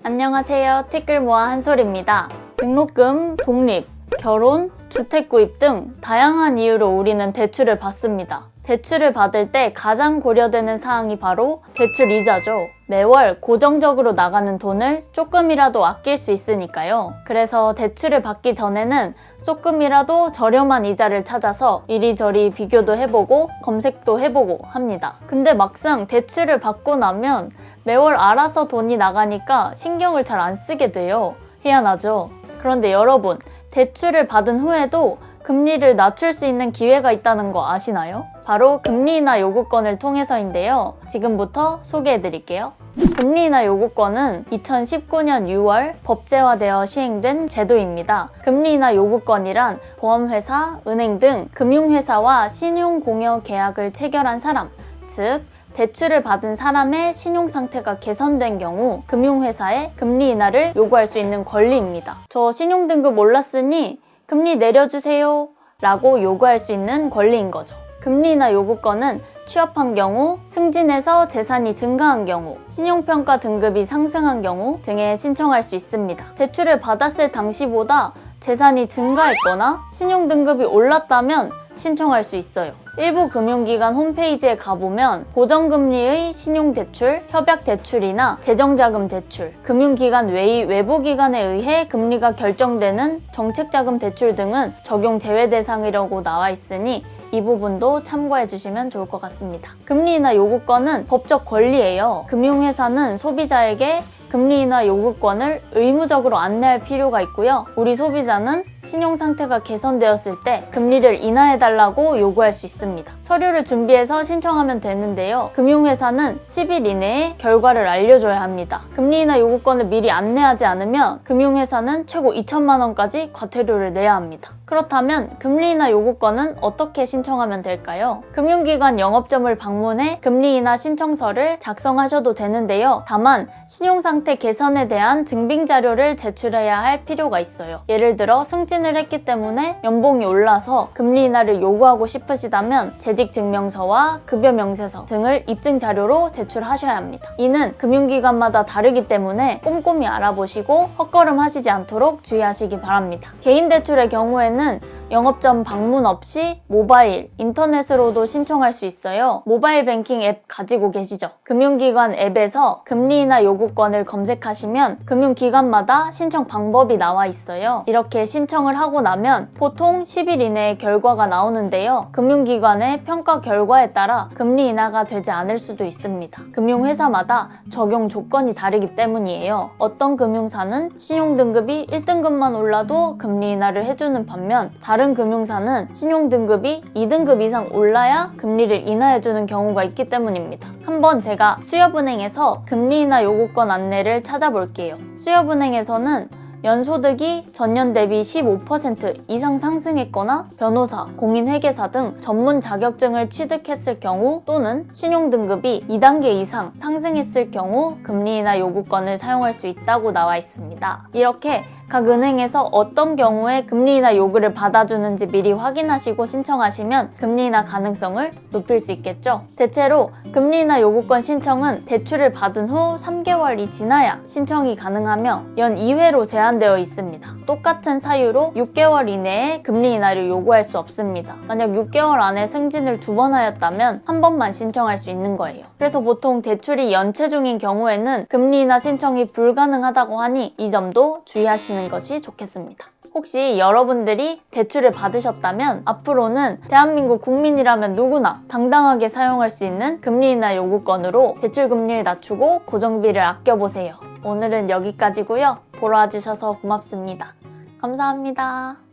안녕하세요. 티끌모아 한솔입니다. 등록금, 독립, 결혼, 주택 구입 등 다양한 이유로 우리는 대출을 받습니다. 대출을 받을 때 가장 고려되는 사항이 바로 대출 이자죠. 매월 고정적으로 나가는 돈을 조금이라도 아낄 수 있으니까요. 그래서 대출을 받기 전에는 조금이라도 저렴한 이자를 찾아서 이리저리 비교도 해보고 검색도 해보고 합니다. 근데 막상 대출을 받고 나면 매월 알아서 돈이 나가니까 신경을 잘 안 쓰게 돼요. 희한하죠? 그런데 여러분, 대출을 받은 후에도 금리를 낮출 수 있는 기회가 있다는 거 아시나요? 바로 금리 인하 요구권을 통해서인데요. 지금부터 소개해드릴게요. 금리 인하 요구권은 2019년 6월 법제화되어 시행된 제도입니다. 금리 인하 요구권이란 보험회사, 은행 등 금융회사와 신용공여 계약을 체결한 사람, 즉 대출을 받은 사람의 신용 상태가 개선된 경우 금융회사에 금리 인하를 요구할 수 있는 권리입니다. 저 신용등급 올랐으니 금리 내려주세요 라고 요구할 수 있는 권리인 거죠. 금리 인하 요구권은 취업한 경우, 승진해서 재산이 증가한 경우, 신용평가 등급이 상승한 경우 등에 신청할 수 있습니다. 대출을 받았을 당시보다 재산이 증가했거나 신용등급이 올랐다면 신청할 수 있어요. 일부 금융기관 홈페이지에 가보면 고정금리의 신용대출, 협약대출이나 재정자금대출, 금융기관 외의 외부기관에 의해 금리가 결정되는 정책자금 대출 등은 적용 제외 대상이라고 나와 있으니 이 부분도 참고해 주시면 좋을 것 같습니다. 금리 인하 요구권은 법적 권리예요. 금융회사는 소비자에게 금리 인하 요구권을 의무적으로 안내할 필요가 있고요. 우리 소비자는 신용 상태가 개선되었을 때 금리를 인하해달라고 요구할 수 있습니다. 서류를 준비해서 신청하면 되는데요. 금융회사는 10일 이내에 결과를 알려줘야 합니다. 금리 인하 요구권을 미리 안내하지 않으면 금융회사는 최고 2천만 원까지 과태료를 내야 합니다. 그렇다면 금리 인하 요구권은 어떻게 신청하면 될까요? 금융기관 영업점을 방문해 금리 인하 신청서를 작성하셔도 되는데요. 다만 신용 상태 개선에 대한 증빙 자료를 제출해야 할 필요가 있어요. 예를 들어 승진을 했기 때문에 연봉이 올라서 금리 인하를 요구하고 싶으시다면 재직증명서와 급여명세서 등을 입증 자료로 제출하셔야 합니다. 이는 금융기관마다 다르기 때문에 꼼꼼히 알아보시고 헛걸음하시지 않도록 주의하시기 바랍니다. 개인 대출의 경우에는 영업점 방문 없이 모바일, 인터넷으로도 신청할 수 있어요. 모바일 뱅킹 앱 가지고 계시죠? 금융기관 앱에서 금리 인하 요구권을 검색하시면 금융기관마다 신청 방법이 나와 있어요. 이렇게 신청을 하고 나면 보통 10일 이내에 결과가 나오는데요. 금융기관의 평가 결과에 따라 금리 인하가 되지 않을 수도 있습니다. 금융회사마다 적용 조건이 다르기 때문이에요. 어떤 금융사는 신용등급이 1등급만 올라도 금리 인하를 해주는 반면 다른 금융사는 신용등급이 2등급 이상 올라야 금리를 인하해주는 경우가 있기 때문입니다. 한번 제가 수협은행에서 금리 인하 요구권 안내를 찾아볼게요. 수협은행에서는 연소득이 전년 대비 15% 이상 상승했거나 변호사, 공인회계사 등 전문 자격증을 취득했을 경우 또는 신용등급이 2단계 이상 상승했을 경우 금리 인하 요구권을 사용할 수 있다고 나와 있습니다. 이렇게 각 은행에서 어떤 경우에 금리 인하 요구를 받아주는지 미리 확인하시고 신청하시면 금리 인하 가능성을 높일 수 있겠죠. 대체로 금리 인하 요구권 신청은 대출을 받은 후 3개월이 지나야 신청이 가능하며 연 2회로 제한되어 있습니다. 똑같은 사유로 6개월 이내에 금리 인하를 요구할 수 없습니다. 만약 6개월 안에 승진을 2번 하였다면 한 번만 신청할 수 있는 거예요. 그래서 보통 대출이 연체 중인 경우에는 금리 인하 신청이 불가능하다고 하니 이 점도 주의하시는 것이 좋겠습니다. 혹시 여러분들이 대출을 받으셨다면 앞으로는 대한민국 국민이라면 누구나 당당하게 사용할 수 있는 금리 인하 요구권으로 대출 금리를 낮추고 고정비를 아껴보세요. 오늘은 여기까지고요. 보러 와주셔서 고맙습니다. 감사합니다.